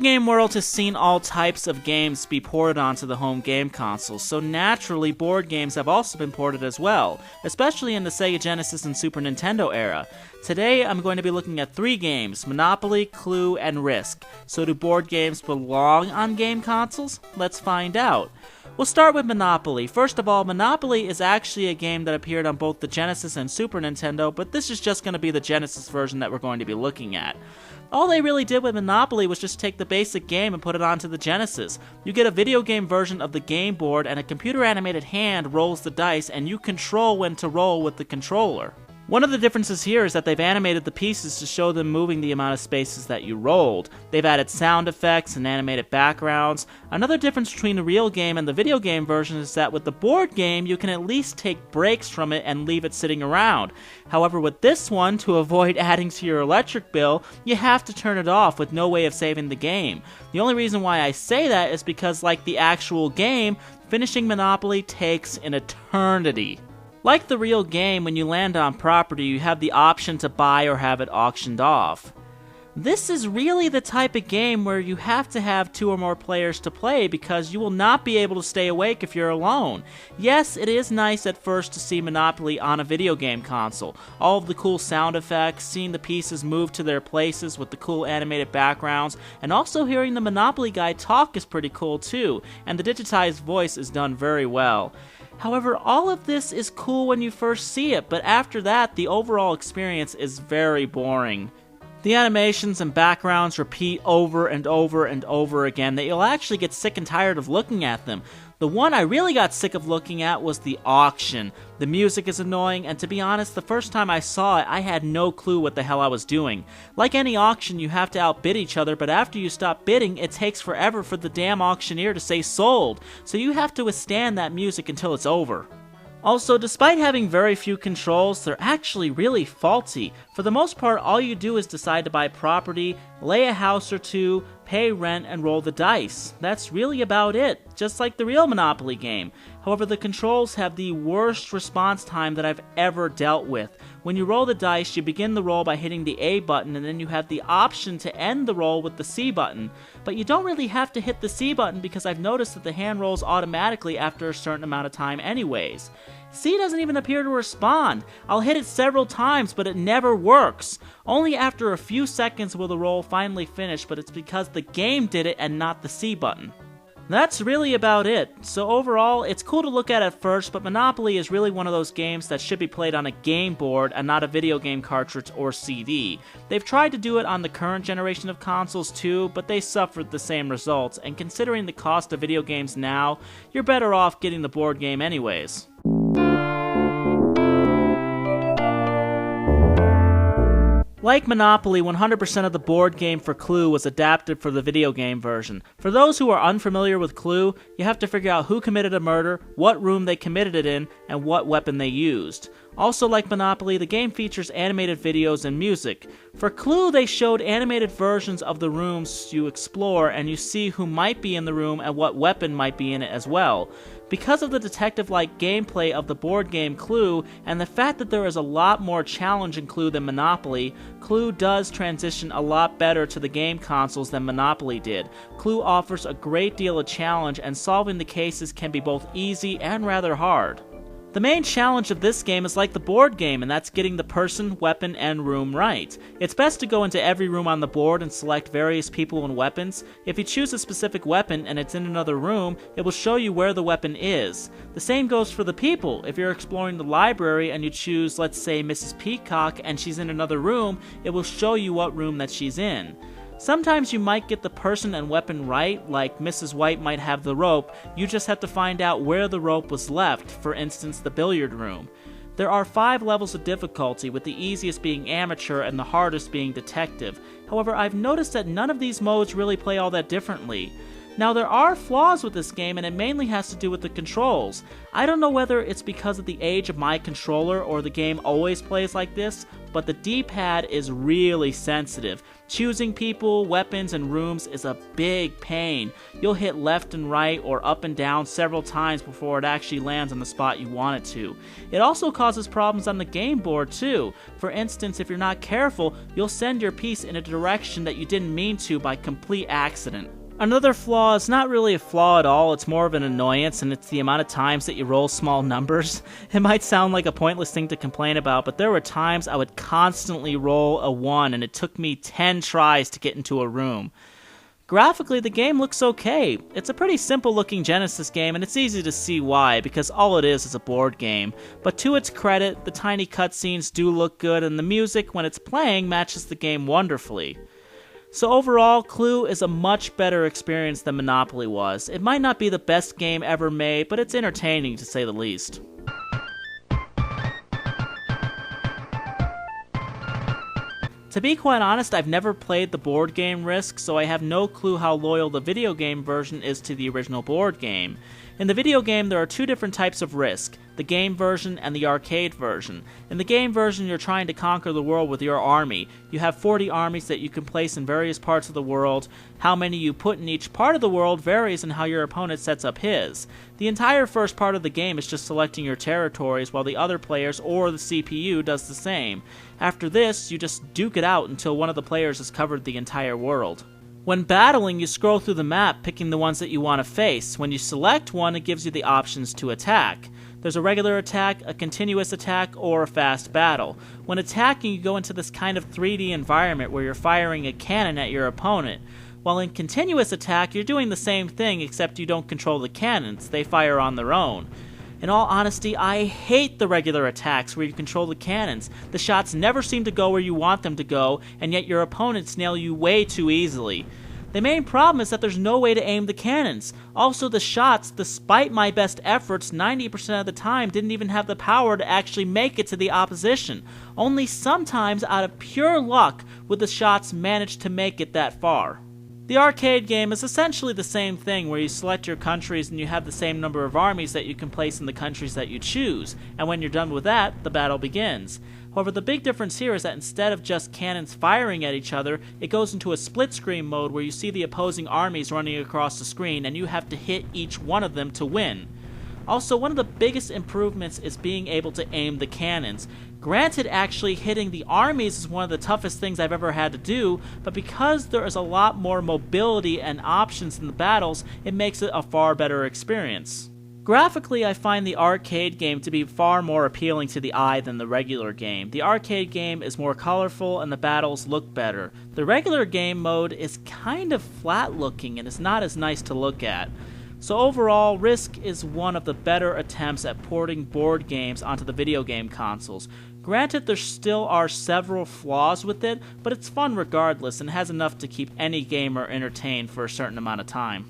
game world has seen all types of games be ported onto the home game consoles, so naturally board games have also been ported as well, especially in the Sega Genesis and Super Nintendo era. Today I'm going to be looking at 3 games, Monopoly, Clue, and Risk. So do board games belong on game consoles? Let's find out. We'll start with Monopoly. First of all, Monopoly is actually a game that appeared on both the Genesis and Super Nintendo, but this is just going to be the Genesis version that we're going to be looking at. All they really did with Monopoly was just take the basic game and put it onto the Genesis. You get a video game version of the game board, and a computer-animated hand rolls the dice, and you control when to roll with the controller. One of the differences here is that they've animated the pieces to show them moving the amount of spaces that you rolled. They've added sound effects and animated backgrounds. Another difference between the real game and the video game version is that with the board game, you can at least take breaks from it and leave it sitting around. However, with this one, to avoid adding to your electric bill, you have to turn it off with no way of saving the game. The only reason why I say that is because, like the actual game, finishing Monopoly takes an eternity. Like the real game, when you land on property, you have the option to buy or have it auctioned off. This is really the type of game where you have to have 2 or more players to play because you will not be able to stay awake if you're alone. Yes, it is nice at first to see Monopoly on a video game console. All of the cool sound effects, seeing the pieces move to their places with the cool animated backgrounds, and also hearing the Monopoly guy talk is pretty cool too, and the digitized voice is done very well. However, all of this is cool when you first see it, but after that, the overall experience is very boring. The animations and backgrounds repeat over and over and over again that you'll actually get sick and tired of looking at them. The one I really got sick of looking at was the auction. The music is annoying, and to be honest, the first time I saw it, I had no clue what the hell I was doing. Like any auction, you have to outbid each other, but after you stop bidding, it takes forever for the damn auctioneer to say sold, so you have to withstand that music until it's over. Also, despite having very few controls, they're actually really faulty. For the most part, all you do is decide to buy property, lay a house or 2, pay rent, and roll the dice. That's really about it, just like the real Monopoly game. However, the controls have the worst response time that I've ever dealt with. When you roll the dice, you begin the roll by hitting the A button, and then you have the option to end the roll with the C button. But you don't really have to hit the C button because I've noticed that the hand rolls automatically after a certain amount of time anyways. C doesn't even appear to respond. I'll hit it several times, but it never works. Only after a few seconds will the roll finally finish, but it's because the game did it and not the C button. That's really about it. So overall, it's cool to look at first, but Monopoly is really one of those games that should be played on a game board and not a video game cartridge or CD. They've tried to do it on the current generation of consoles too, but they suffered the same results, and considering the cost of video games now, you're better off getting the board game anyways. Like Monopoly, 100% of the board game for Clue was adapted for the video game version. For those who are unfamiliar with Clue, you have to figure out who committed a murder, what room they committed it in, and what weapon they used. Also, like Monopoly, the game features animated videos and music. For Clue, they showed animated versions of the rooms you explore, and you see who might be in the room and what weapon might be in it as well. Because of the detective-like gameplay of the board game Clue, and the fact that there is a lot more challenge in Clue than Monopoly, Clue does transition a lot better to the game consoles than Monopoly did. Clue offers a great deal of challenge, and solving the cases can be both easy and rather hard. The main challenge of this game is like the board game, and that's getting the person, weapon, and room right. It's best to go into every room on the board and select various people and weapons. If you choose a specific weapon and it's in another room, it will show you where the weapon is. The same goes for the people. If you're exploring the library and you choose, let's say, Mrs. Peacock, and she's in another room, it will show you what room that she's in. Sometimes you might get the person and weapon right, like Mrs. White might have the rope, you just have to find out where the rope was left, for instance the billiard room. There are 5 levels of difficulty, with the easiest being amateur and the hardest being detective. However, I've noticed that none of these modes really play all that differently. Now, there are flaws with this game, and it mainly has to do with the controls. I don't know whether it's because of the age of my controller or the game always plays like this, but the D-pad is really sensitive. Choosing people, weapons, and rooms is a big pain. You'll hit left and right or up and down several times before it actually lands on the spot you want it to. It also causes problems on the game board too. For instance, if you're not careful, you'll send your piece in a direction that you didn't mean to by complete accident. Another flaw is not really a flaw at all, it's more of an annoyance, and it's the amount of times that you roll small numbers. It might sound like a pointless thing to complain about, but there were times I would constantly roll a 1 and it took me 10 tries to get into a room. Graphically, the game looks okay. It's a pretty simple looking Genesis game, and it's easy to see why, because all it is a board game. But to its credit, the tiny cutscenes do look good, and the music, when it's playing, matches the game wonderfully. So overall, Clue is a much better experience than Monopoly was. It might not be the best game ever made, but it's entertaining to say the least. To be quite honest, I've never played the board game Risk, so I have no clue how loyal the video game version is to the original board game. In the video game, there are two different types of Risk, the game version and the arcade version. In the game version, you're trying to conquer the world with your army. You have 40 armies that you can place in various parts of the world. How many you put in each part of the world varies in how your opponent sets up his. The entire first part of the game is just selecting your territories, while the other players or the CPU does the same. After this, you just duke it out until one of the players has covered the entire world. When battling, you scroll through the map, picking the ones that you want to face. When you select one, it gives you the options to attack. There's a regular attack, a continuous attack, or a fast battle. When attacking, you go into this kind of 3D environment where you're firing a cannon at your opponent. While in continuous attack, you're doing the same thing, except you don't control the cannons, they fire on their own. In all honesty, I hate the regular attacks where you control the cannons. The shots never seem to go where you want them to go, and yet your opponents nail you way too easily. The main problem is that there's no way to aim the cannons. Also, the shots, despite my best efforts, 90% of the time didn't even have the power to actually make it to the opposition. Only sometimes, out of pure luck, would the shots manage to make it that far. The arcade game is essentially the same thing, where you select your countries and you have the same number of armies that you can place in the countries that you choose, and when you're done with that, the battle begins. However, the big difference here is that instead of just cannons firing at each other, it goes into a split-screen mode where you see the opposing armies running across the screen, and you have to hit each one of them to win. Also, one of the biggest improvements is being able to aim the cannons. Granted, actually hitting the armies is one of the toughest things I've ever had to do, but because there is a lot more mobility and options in the battles, it makes it a far better experience. Graphically, I find the arcade game to be far more appealing to the eye than the regular game. The arcade game is more colorful and the battles look better. The regular game mode is kind of flat looking and is not as nice to look at. So overall, Risk is one of the better attempts at porting board games onto the video game consoles. Granted, there still are several flaws with it, but it's fun regardless and has enough to keep any gamer entertained for a certain amount of time.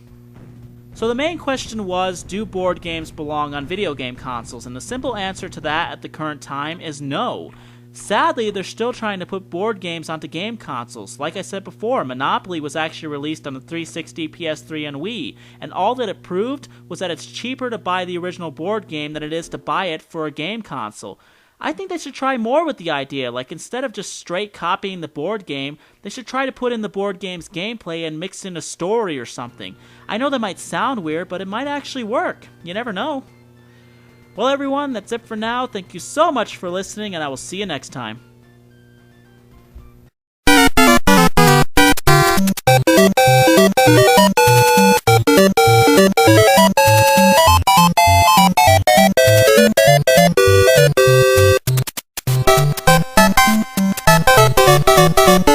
So the main question was, do board games belong on video game consoles? And the simple answer to that at the current time is no. Sadly, they're still trying to put board games onto game consoles. Like I said before, Monopoly was actually released on the 360, PS3, and Wii, and all that it proved was that it's cheaper to buy the original board game than it is to buy it for a game console. I think they should try more with the idea, like instead of just straight copying the board game, they should try to put in the board game's gameplay and mix in a story or something. I know that might sound weird, but it might actually work. You never know. Well everyone, that's it for now. Thank you so much for listening, and I will see you next time. Thank you.